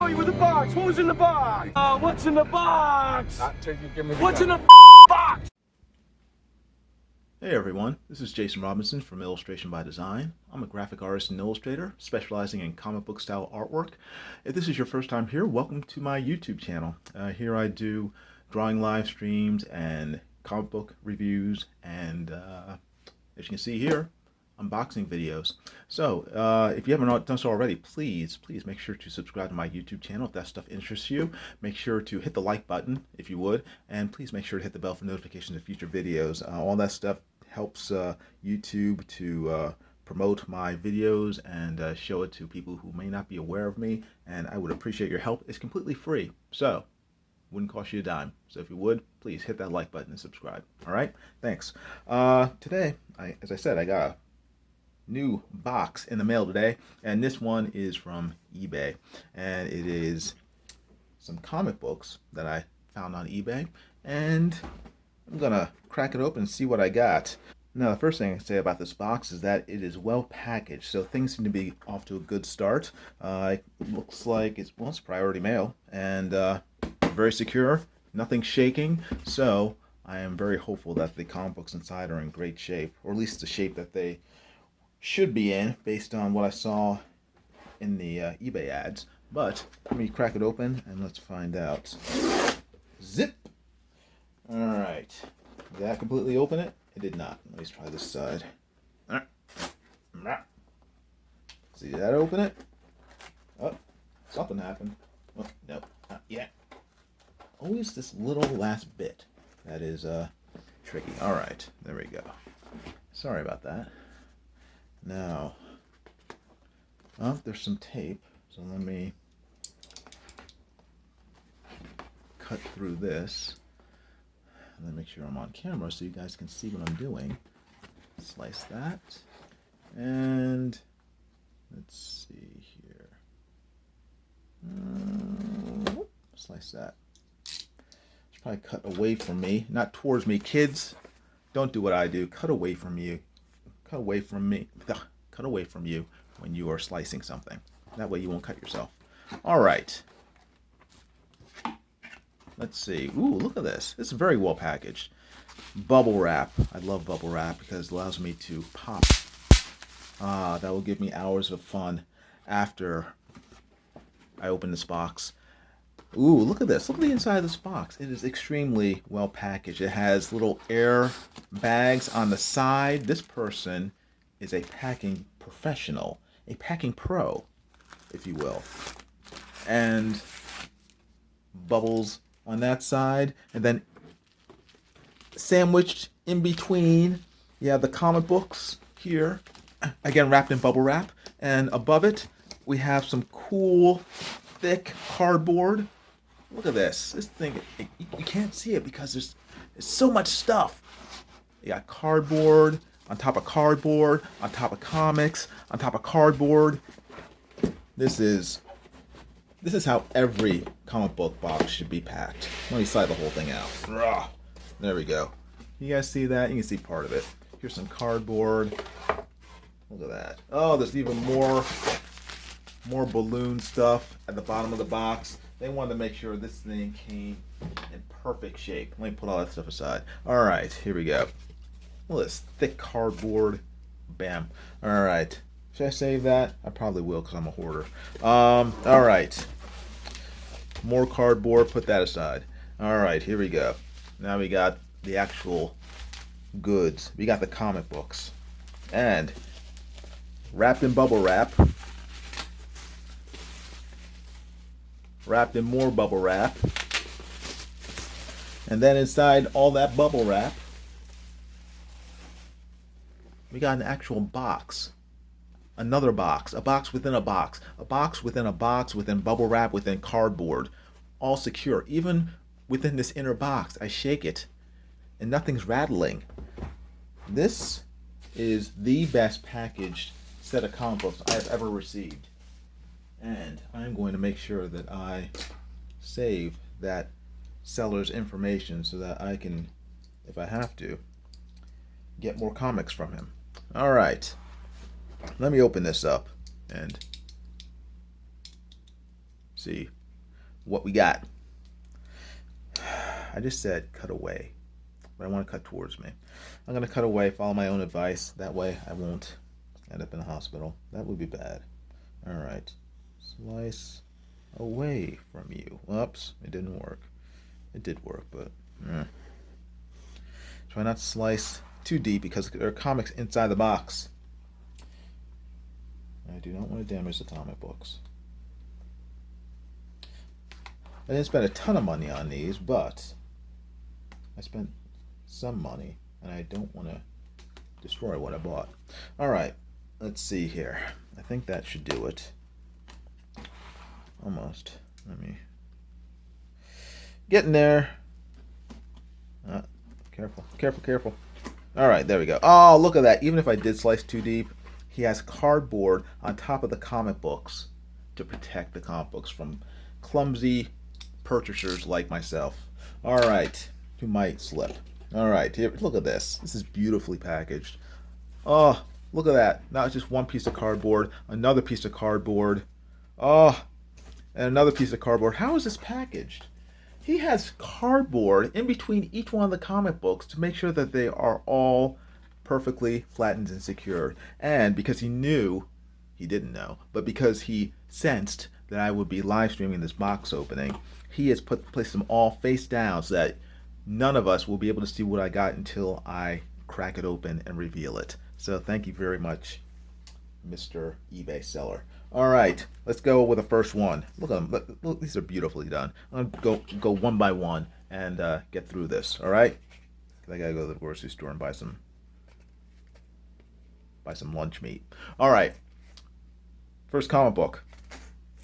you with the box. Who's in the box? What's in the box? Not till you give me the What's in gun. the box? Hey everyone, this is Jason Robinson from Illustration by Design. I'm a graphic artist and illustrator specializing in comic book style artwork. If this is your first time here, welcome to my YouTube channel. Here I do drawing live streams and comic book reviews and as you can see here, unboxing videos. So if you haven't done so already, please make sure to subscribe to my YouTube channel if that stuff interests you. Make sure to hit the like button if you would, and please make sure to hit the bell for notifications of future videos. All that stuff helps YouTube to promote my videos and show it to people who may not be aware of me, and I would appreciate your help. It's completely free, so wouldn't cost you a dime. So if you would, please hit that like button and subscribe. All right, thanks. Today, as I said, I got a new box in the mail today, and this one is from eBay, and it is some comic books that I found on eBay, and I'm gonna crack it open and see what I got. Now, the first thing I can say about this box is that it is well packaged, so things seem to be off to a good start. It looks like it's priority mail, and very secure, nothing shaking, so I am very hopeful that the comic books inside are in great shape, or at least the shape that they should be in based on what I saw in the eBay ads. But let me crack it open and let's find out. Zip! Alright. Did that completely open it? It did not. Let me try this side. See that open it? Oh, something happened. Oh, no, not yet. Always this little last bit that is tricky. Alright, there we go. Sorry about that. Now, there's some tape, so let me cut through this and then make sure I'm on camera so you guys can see what I'm doing. Slice that, and let's see here. Slice that. Should probably cut away from me, not towards me. Kids, don't do what I do. Cut away from you. Cut away from me. Cut away from you when you are slicing something. That way you won't cut yourself. All right. Let's see. Ooh, look at this. This is very well packaged. Bubble wrap. I love bubble wrap because it allows me to pop. That will give me hours of fun after I open this box. Ooh, look at this. Look at the inside of this box. It is extremely well packaged. It has little air bags on the side. This person is a packing professional, a packing pro, if you will. And bubbles on that side. And then sandwiched in between, you have the comic books here, again wrapped in bubble wrap. And above it, we have some cool, thick cardboard. Look at this. This thing, you can't see it because there's so much stuff. You got cardboard on top of cardboard, on top of comics, on top of cardboard. This is how every comic book box should be packed. Let me slide the whole thing out. There we go. You guys see that? You can see part of it. Here's some cardboard. Look at that. Oh, there's even more balloon stuff at the bottom of the box. They wanted to make sure this thing came in perfect shape. Let me put all that stuff aside. All right, here we go. Look at this thick cardboard. Bam. All right. Should I save that? I probably will because I'm a hoarder. All right. More cardboard. Put that aside. All right, here we go. Now we got the actual goods. We got the comic books. And wrapped in bubble wrap. Wrapped in more bubble wrap, and then inside all that bubble wrap we got an actual box, another box, a box within a box, a box within a box, within bubble wrap, within cardboard, all secure. Even within this inner box, I shake it and nothing's rattling. This is the best packaged set of comic books I have ever received. And I'm going to make sure that I save that seller's information so that I can, if I have to, get more comics from him. All right, let me open this up and see what we got. I just said cut away, but I want to cut towards me. I'm going to cut away, follow my own advice. That way I won't end up in the hospital. That would be bad. All right. Slice away from you. Whoops, it didn't work. It did work, but try not to slice too deep because there are comics inside the box. I do not want to damage the comic books. I didn't spend a ton of money on these, but I spent some money, and I don't want to destroy what I bought. All right, let's see here. I think that should do it. Almost. Let me... Getting there. Careful, careful, careful. All right, there we go. Oh, look at that. Even if I did slice too deep, he has cardboard on top of the comic books to protect the comic books from clumsy purchasers like myself. All right, who might slip. All right, here, look at this. This is beautifully packaged. Oh, look at that. Now it's just one piece of cardboard, another piece of cardboard. Oh, and another piece of cardboard. How is this packaged? He has cardboard in between each one of the comic books to make sure that they are all perfectly flattened and secured. And because he knew, he didn't know, but because he sensed that I would be live streaming this box opening, he has placed them all face down so that none of us will be able to see what I got until I crack it open and reveal it. So thank you very much, Mr. eBay seller. All right, let's go with the first one. Look at them. Look, these are beautifully done. I'm gonna go one by one and get through this. All right? I gotta go to the grocery store and buy some lunch meat. All right. First comic book.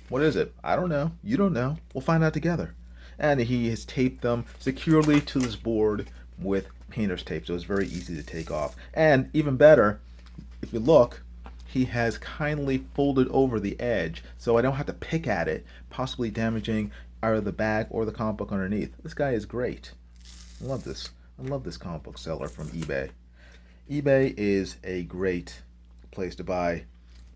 What is it? I don't know. You don't know. We'll find out together. And he has taped them securely to this board with painter's tape, so it's very easy to take off. And even better, if you look, he has kindly folded over the edge so I don't have to pick at it, possibly damaging either the bag or the comic book underneath. This guy is great. I love this. I love this comic book seller from eBay. eBay is a great place to buy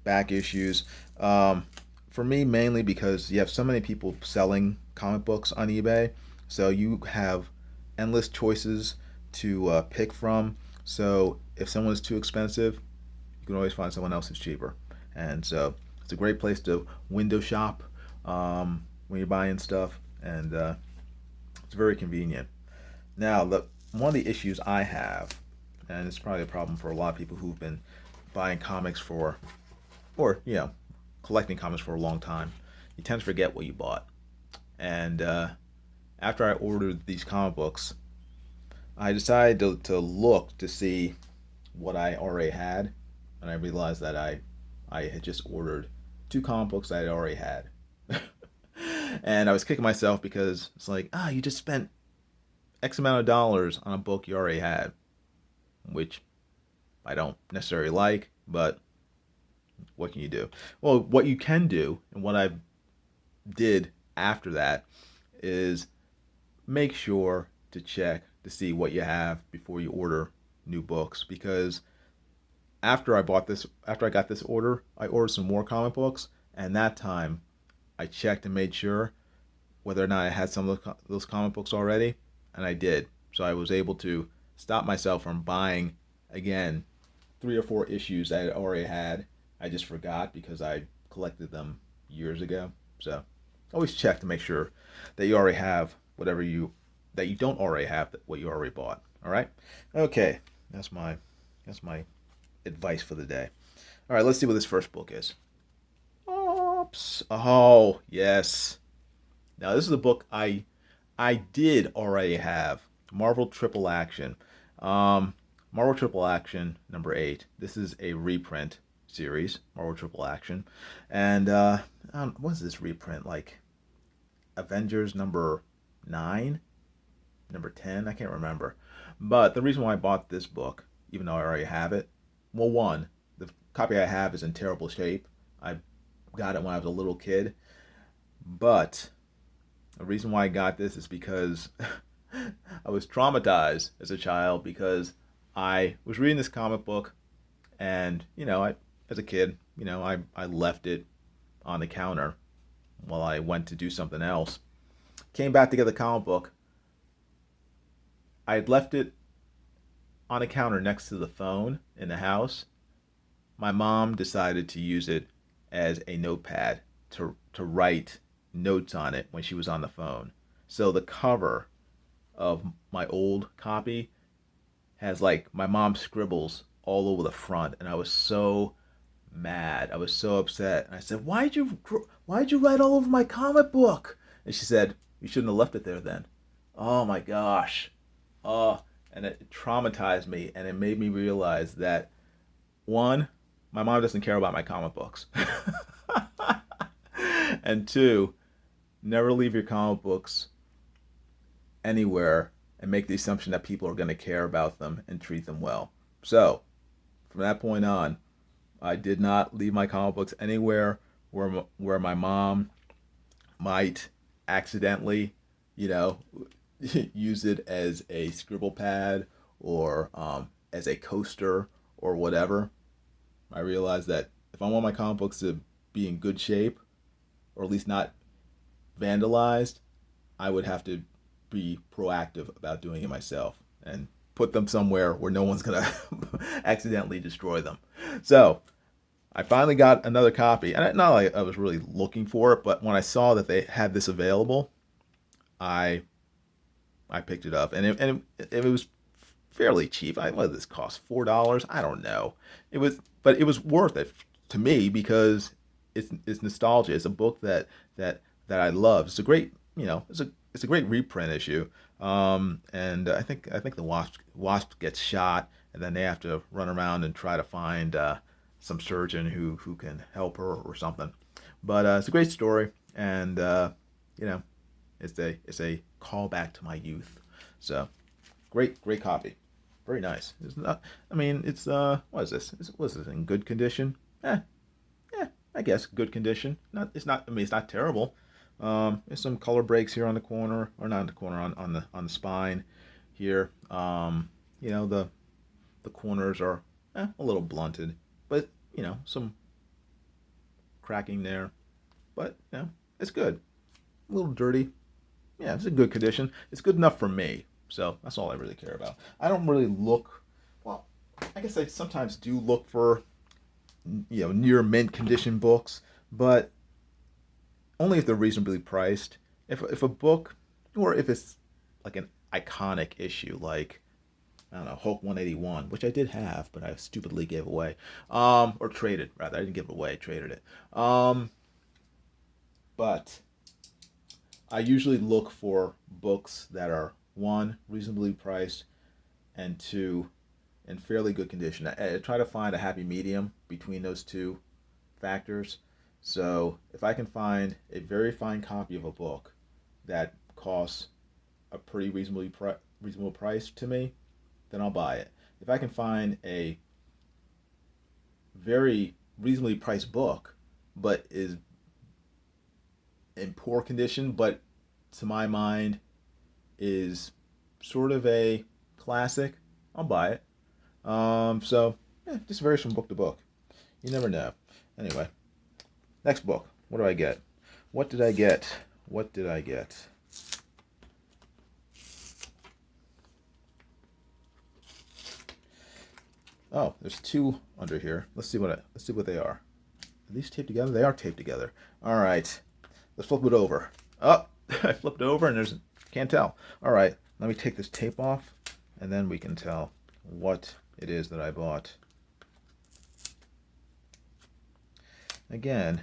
back issues. For me, mainly because you have so many people selling comic books on eBay, so you have endless choices to pick from. So if someone is too expensive, you can always find someone else who's cheaper. And so it's a great place to window shop when you're buying stuff, and it's very convenient. Now, one of the issues I have, and it's probably a problem for a lot of people who've been buying comics for, or, collecting comics for a long time, you tend to forget what you bought. And after I ordered these comic books, I decided to look to see what I already had, and I realized that I had just ordered 2 comic books I had already had. And I was kicking myself because it's like, you just spent X amount of dollars on a book you already had, which I don't necessarily like, but what can you do? Well, what you can do, and what I did after that, is make sure to check to see what you have before you order new books. Because after I got this order, I ordered some more comic books, and that time I checked and made sure whether or not I had some of those comic books already, and I did. So I was able to stop myself from buying, again, 3 or 4 issues I already had. I just forgot because I collected them years ago. So always check to make sure that you already have that you don't already have what you already bought. All right? Okay, that's my advice for the day. All right, let's see what this first book is. Oops. Oh, yes. Now, this is a book I did already have. Marvel Triple Action. Marvel Triple Action number 8. This is a reprint series, Marvel Triple Action. And what is this reprint? Like Avengers number 9? Number 10? I can't remember. But the reason why I bought this book, even though I already have it, well, one, the copy I have is in terrible shape. I got it when I was a little kid. But the reason why I got this is because I was traumatized as a child, because I was reading this comic book, and, as a kid, I left it on the counter while I went to do something else. Came back to get the comic book. I had left it on a counter next to the phone in the house. My mom decided to use it as a notepad to write notes on it when she was on the phone. So the cover of my old copy has like my mom's scribbles all over the front, and I was so mad. I was so upset. And I said, "Why'd you write all over my comic book?" And she said, "You shouldn't have left it there then." Oh my gosh. Oh, and it traumatized me, and it made me realize that one, my mom doesn't care about my comic books. And two, never leave your comic books anywhere and make the assumption that people are going to care about them and treat them well. So, from that point on, I did not leave my comic books anywhere where my mom might accidentally, you know, use it as a scribble pad or as a coaster or whatever. I realized that if I want my comic books to be in good shape, or at least not vandalized, I would have to be proactive about doing it myself and put them somewhere where no one's gonna accidentally destroy them. So I finally got another copy, and not like I was really looking for it, but when I saw that they had this available, I picked it up, and it was fairly cheap. What did this cost? $4? I don't know. But it was worth it to me because it's nostalgia. It's a book that I love. It's a great, it's a great reprint issue. And I think the wasp gets shot, and then they have to run around and try to find some surgeon who can help her or something. But it's a great story, and it's a callback to my youth. So great copy. Very nice. It's not. I mean, it's what is this? Was this in good condition? I guess good condition. It's not. I mean, it's not terrible. There's some color breaks here on the corner, or not on the corner, on the spine here. The corners are a little blunted, but some cracking there. But it's good. A little dirty. Yeah, it's in good condition. It's good enough for me. So that's all I really care about. I don't really look. Well, I guess I sometimes do look for near mint condition books, but only if they're reasonably priced. If a book, or if it's like an iconic issue, like I don't know, Hulk 181, which I did have, but I stupidly gave away, or traded rather. I didn't give it away, I traded it. But I usually look for books that are, one, reasonably priced, and two, in fairly good condition. I try to find a happy medium between those two factors. So if I can find a very fine copy of a book that costs a pretty reasonable price to me, then I'll buy it. If I can find a very reasonably priced book, but is in poor condition, but to my mind is sort of a classic, I'll buy it. Just varies from book to book. You never know. Anyway, next book. What do I get? What did I get? What did I get? Oh, there's two under here. Let's see what they are. Are these taped together? They are taped together. All right. Let's flip it over. Oh, I flipped it over and can't tell. All right. Let me take this tape off, and then we can tell what it is that I bought. Again,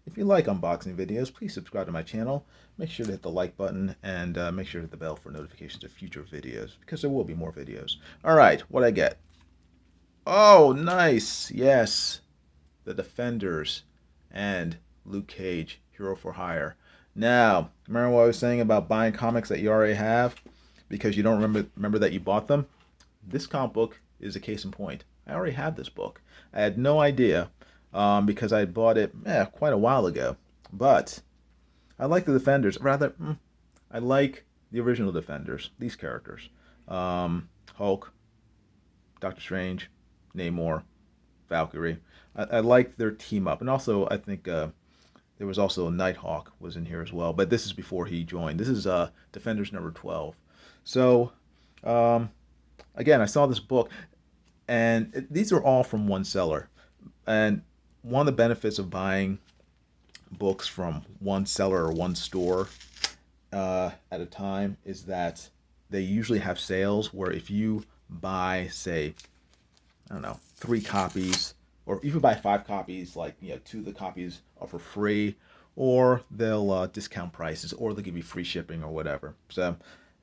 if you like unboxing videos, please subscribe to my channel. Make sure to hit the like button, and make sure to hit the bell for notifications of future videos, because there will be more videos. All right, what I get? Oh, nice. Yes, The Defenders and Luke Cage, Hero for Hire. Now, remember what I was saying about buying comics that you already have because you don't remember that you bought them? This comic book is a case in point. I already have this book. I had no idea because I bought it quite a while ago. But I like the Defenders. Rather, I like the original Defenders, these characters. Hulk, Doctor Strange, Namor, Valkyrie. I like their team up. And also, I think there was also a Nighthawk was in here as well, but this is before he joined. This is Defenders number 12. So um, again, I saw this book, and these are all from one seller. And one of the benefits of buying books from one seller or one store at a time is that they usually have sales where if you buy, say, I don't know, 3 copies, or if you buy 5 copies, like, you know, 2 of the copies are for free, or they'll discount prices, or they'll give you free shipping or whatever. So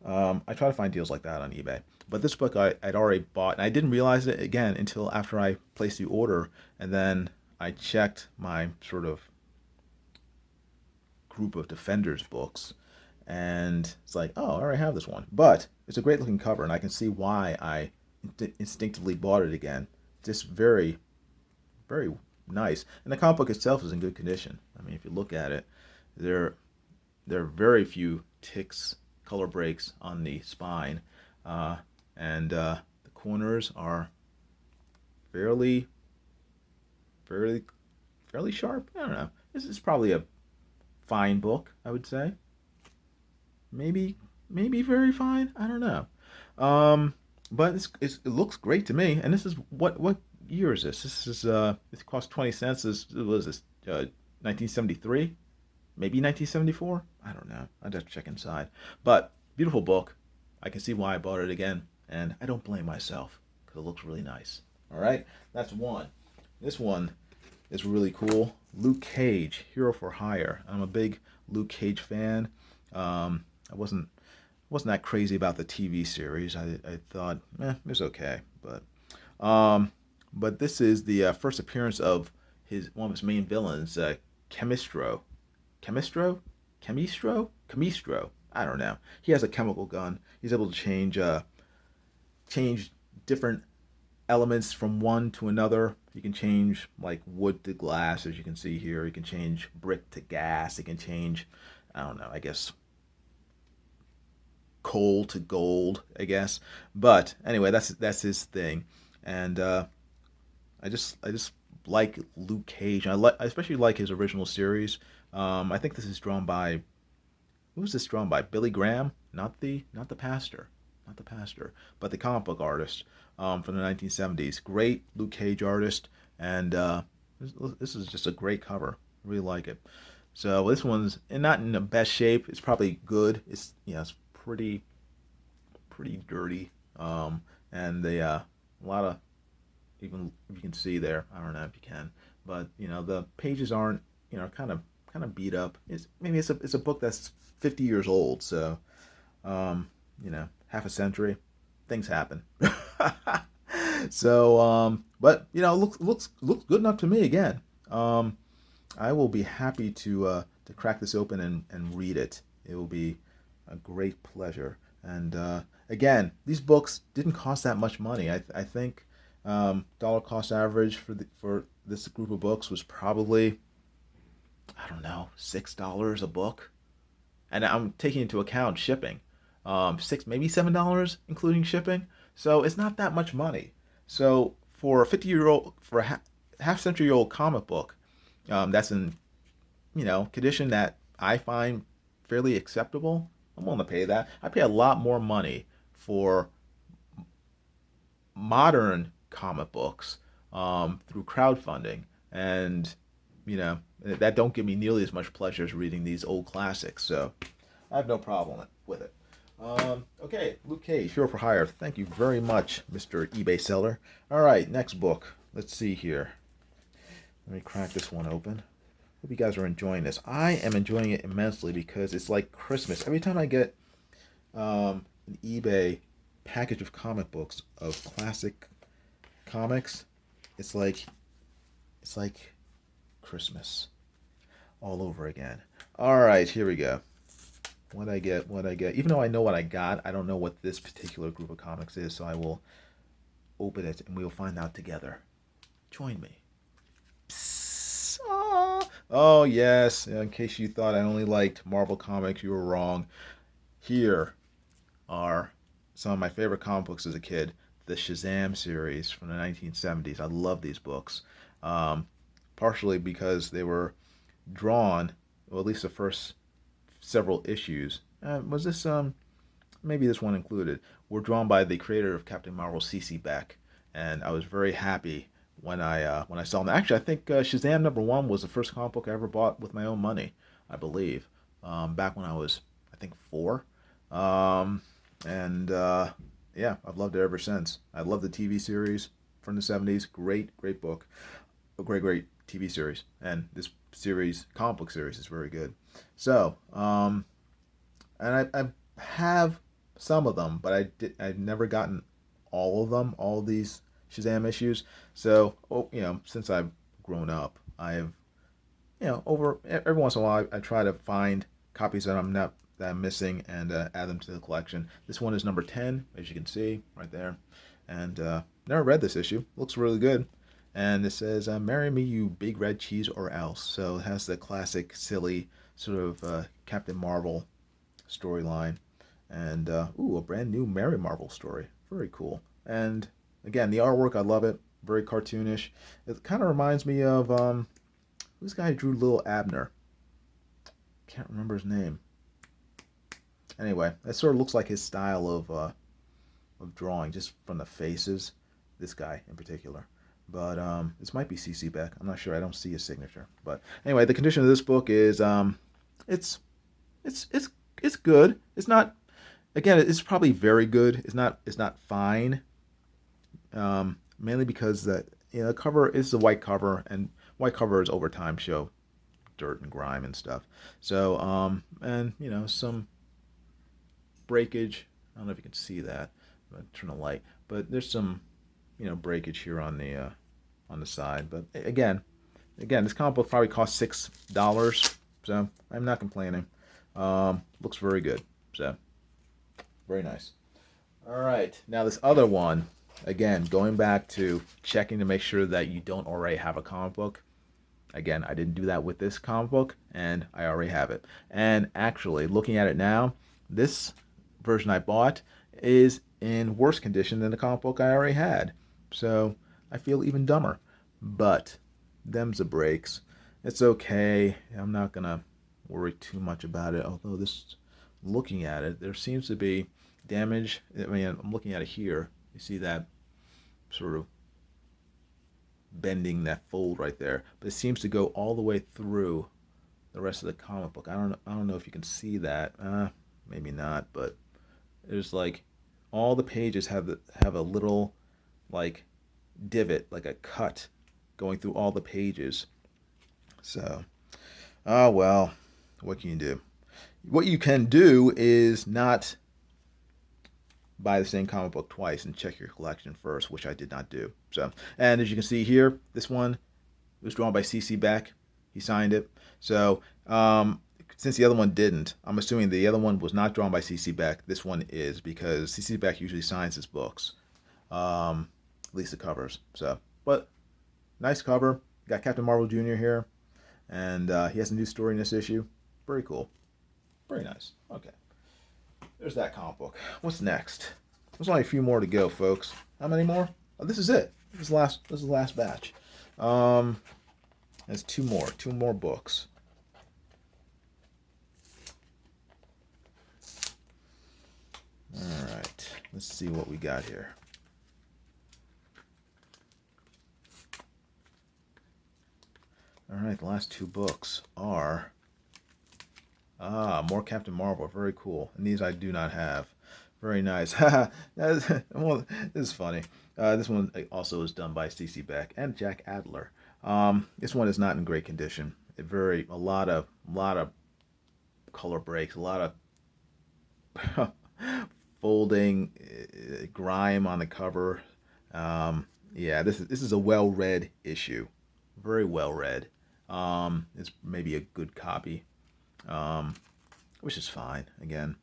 I try to find deals like that on eBay. But this book I'd already bought, and I didn't realize it again until after I placed the order, and then I checked my sort of group of Defenders books, and it's like, oh, I already have this one. But it's a great looking cover, and I can see why I instinctively bought it again. Just very, very nice. And the comic book itself is in good condition. I mean, if you look at it, there are very few ticks, color breaks on the spine, and the corners are fairly, fairly, fairly sharp. I don't know. This is probably a fine book, I would say. Maybe very fine. I don't know. But it looks great to me. And this is what year is this? This is it cost 20 cents. This was this 1973, maybe 1974. I don't know. I'd have to check inside. But beautiful book. I can see why I bought it again, and I don't blame myself because it looks really nice. All right, that's one. This one is really cool. Luke Cage, Hero for Hire. I'm a big Luke Cage fan. I wasn't that crazy about the TV series. I thought, it was okay, but this is the first appearance of one of his main villains, Chemistro. Chemistro. I don't know. He has a chemical gun. He's able to change different elements from one to another. You can change like wood to glass, as you can see here. You can change brick to gas. You can change, I don't know, I guess coal to gold, I guess. But anyway, that's his thing, and I just like Luke Cage. I especially like his original series. I think this is drawn by, who was this drawn by? Billy Graham, not the pastor, but the comic book artist from the 1970s. Great Luke Cage artist, and this is just a great cover. Really like it. So this one's not in the best shape. It's probably good. It's it's pretty dirty, and a lot of, even if you can see there, I don't know if you can, but the pages aren't, kind of beat up. It's a book that's 50 years old, so half a century, things happen. So but looks good enough to me. Again, I will be happy to crack this open and read it. It will be a great pleasure. And again, these books didn't cost that much money. I think dollar cost average for this group of books was probably, I don't know, $6 a book, and I'm taking into account shipping, maybe $7 including shipping. So it's not that much money. So for a 50-year-old, for a half century old comic book, that's in condition that I find fairly acceptable, I'm willing to pay that. I pay a lot more money for modern comic books through crowdfunding, and that don't give me nearly as much pleasure as reading these old classics. So I have no problem with it. Okay, Luke Cage, Hero for Hire. Thank you very much, Mr. eBay seller. All right, next book. Let's see here. Let me crack this one open. Hope you guys are enjoying this. I am enjoying it immensely because it's like Christmas. Every time I get an eBay package of comic books, of classic comics, it's like Christmas all over again. All right, here we go. What I get. Even though I know what I got, I don't know what this particular group of comics is, so I will open it and we will find out together. Join me. Psst. Oh, yes. In case you thought I only liked Marvel comics, you were wrong. Here are some of my favorite comic books as a kid. The Shazam series from the 1970s. I love these books. Partially because they were drawn, well, at least the first several issues. Was this maybe this one included? Were drawn by the creator of Captain Marvel, CC Beck, and I was very happy when I saw them. Actually, I think Shazam #1 was the first comic book I ever bought with my own money, I believe, back when I was, I think, 4. Um, and yeah, I've loved it ever since. I love the TV series from the 70s. Great, great book. A great, great TV series. And this series, comic book series, is very good. So, and I have some of them, but I've never gotten all of them, all of these Shazam issues. So, since I've grown up, I've, over every once in a while, I try to find copies that I'm missing and add them to the collection. This one is number 10, as you can see right there, and never read this issue. Looks really good, and it says, "Marry me, you big red cheese, or else." So it has the classic, silly sort of Captain Marvel storyline, and ooh, a brand new Mary Marvel story. Very cool. And again, the artwork, I love it. Very cartoonish. It kind of reminds me of who's the guy who drew Little Abner? Can't remember his name. Anyway, that sort of looks like his style of drawing, just from the faces. This guy in particular. But this might be CC Beck. I'm not sure. I don't see his signature. But anyway, the condition of this book is it's it's good. It's not, again, it's probably very good. It's not fine. Mainly because the cover is a white cover, and white covers over time show dirt and grime and stuff. So and some breakage. I don't know if you can see that. I'm gonna turn the light, but there's some breakage here on the side. But again, this comic book probably cost $6, so I'm not complaining. Looks very good, so very nice. All right, now this other one, again, going back to checking to make sure that you don't already have a comic book. Again, I didn't do that with this comic book, and I already have it. And actually, looking at it now, this version I bought is in worse condition than the comic book I already had. So I feel even dumber. But them's the breaks. It's okay. I'm not going to worry too much about it. Although looking at it, there seems to be damage. I mean, I'm looking at it here. You see that sort of bending, that fold right there, but it seems to go all the way through the rest of the comic book. I don't know if you can see that. Maybe not, but there's like all the pages have a little like divot, like a cut going through all the pages. So, oh well, what can you do? What you can do is not buy the same comic book twice and check your collection first, which I did not do. So, and as you can see here, this one was drawn by CC Beck. He signed it. So, since the other one didn't, I'm assuming the other one was not drawn by CC Beck. This one is, because CC Beck usually signs his books, at least the covers. So, but nice cover. Got Captain Marvel Jr. here, and he has a new story in this issue. Very cool. Very nice. Okay. There's that comic book. What's next? There's only a few more to go, folks. How many more? Oh, this is it. This is the last batch. There's two more books. All right. Let's see what we got here. All right, the last two books are more Captain Marvel. Very cool. And these I do not have. Very nice. Well, this is funny. This one also is done by CC Beck and Jack Adler. This one is not in great condition. A lot of color breaks, a lot of folding, grime on the cover. Yeah, this is a well-read issue. Very well read. It's maybe a good copy. Which is fine. Again,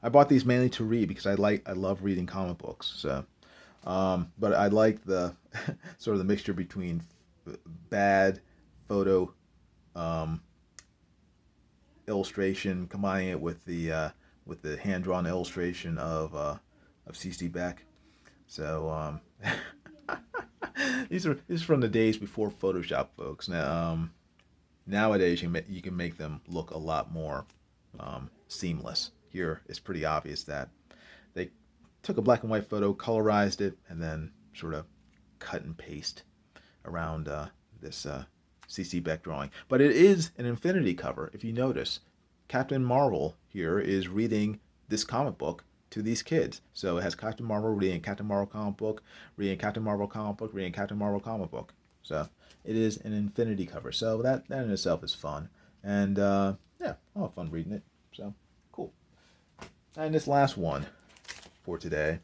I bought these mainly to read because I love reading comic books. So, but I like the sort of the mixture between bad photo illustration, combining it with the hand drawn illustration of CC Beck. So these are from the days before Photoshop, folks. Now, Nowadays, you can make them look a lot more seamless. Here, it's pretty obvious that they took a black and white photo, colorized it, and then sort of cut and paste around this C.C. Beck drawing. But it is an infinity cover. If you notice, Captain Marvel here is reading this comic book to these kids. So it has Captain Marvel reading Captain Marvel comic book, reading Captain Marvel comic book, reading Captain Marvel comic book. So it is an infinity cover. So that in itself is fun. And yeah, I'll have fun reading it. So cool. And this last one for today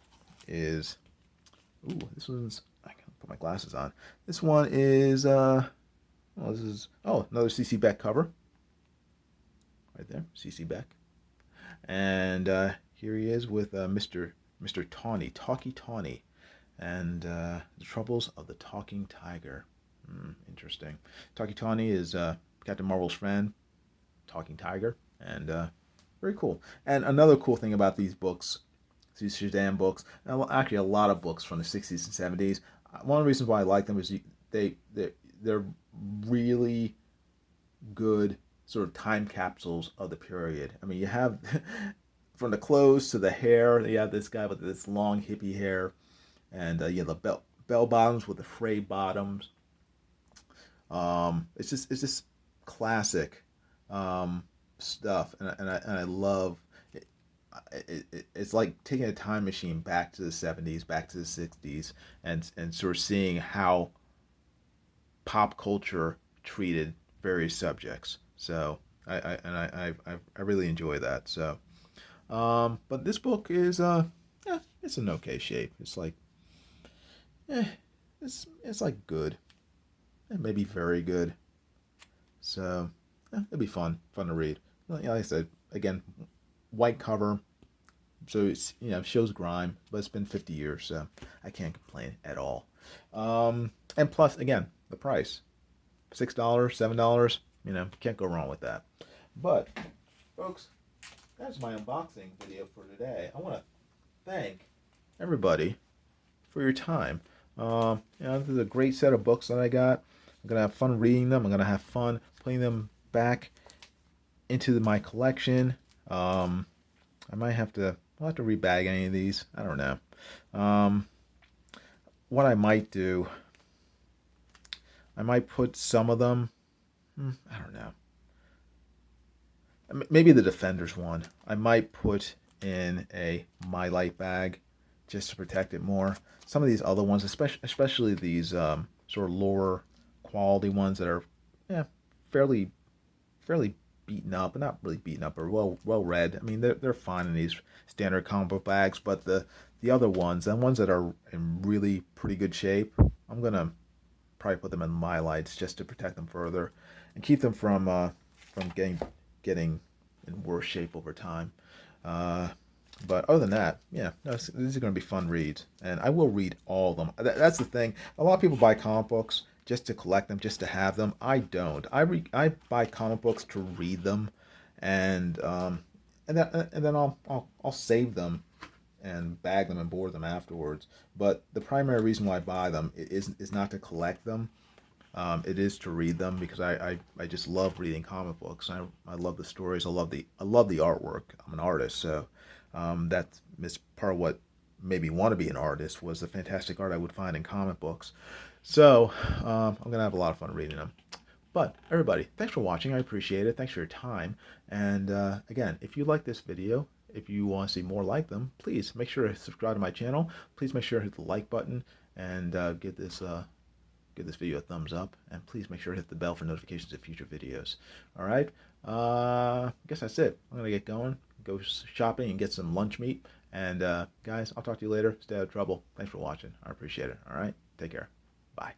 is, ooh, this one's, I can put my glasses on. This one is, another C.C. Beck cover. Right there, C.C. Beck. And here he is with Mr. Tawny, Talkie Tawny, and the troubles of the talking tiger. Interesting. Talkie Tawny is Captain Marvel's friend, talking tiger, and very cool. And another cool thing about these books, these Shazam books, and actually a lot of books from the 60s and 70s, one of the reasons why I like them is they're really good sort of time capsules of the period. I mean, you have from the clothes to the hair, you have this guy with this long hippie hair, and you know, the bell bottoms with the frayed bottoms. It's just classic stuff, and I love it. It's like taking a time machine back to the 70s, back to the 60s, and sort of seeing how pop culture treated various subjects. So I really enjoy that. So, but this book is yeah, it's an okay shape. It's like, it's like good, and maybe very good. So it'll be fun to read. Like I said, again, white cover, so it's, you know, shows grime, but it's been 50 years, so I can't complain at all. And plus, again, the price, $6, $7, you know, can't go wrong with that. But folks, that's my unboxing video for today. I want to thank everybody for your time. You know, this is a great set of books that I got. I'm gonna have fun reading them. I'm gonna have fun putting them back into my collection. I might have to, I'll have to rebag any of these. I don't know. What I might do, I might put some of them, I don't know. Maybe the Defenders one. I might put in a My Light bag just to protect it more. Some of these other ones, especially these sort of lower quality ones that are, yeah, fairly beaten up, but not really beaten up, or well read. I mean, they're fine in these standard comic book bags, but the other ones, the ones that are in really pretty good shape, I'm gonna probably put them in My Lights just to protect them further and keep them from getting in worse shape over time. But other than that, yeah, no, these are going to be fun reads, and I will read all of them. That's the thing. A lot of people buy comic books just to collect them, just to have them. I don't. I buy comic books to read them, and then I'll save them and bag them and board them afterwards. But the primary reason why I buy them is not to collect them. It is to read them, because I just love reading comic books. I love the stories. I love the artwork. I'm an artist, so that's part of what made me want to be an artist, was the fantastic art I would find in comic books. So I'm gonna have a lot of fun reading them. But everybody, thanks for watching. I appreciate it. Thanks for your time. And again, if you like this video, if you want to see more like them, please make sure to subscribe to my channel. Please make sure to hit the like button and give this video a thumbs up, and please make sure to hit the bell for notifications of future videos. All right, I guess that's it. I'm gonna get going, go shopping and get some lunch meat, and guys, I'll talk to you later. Stay out of trouble. Thanks for watching. I appreciate it. All right, take care. Bye.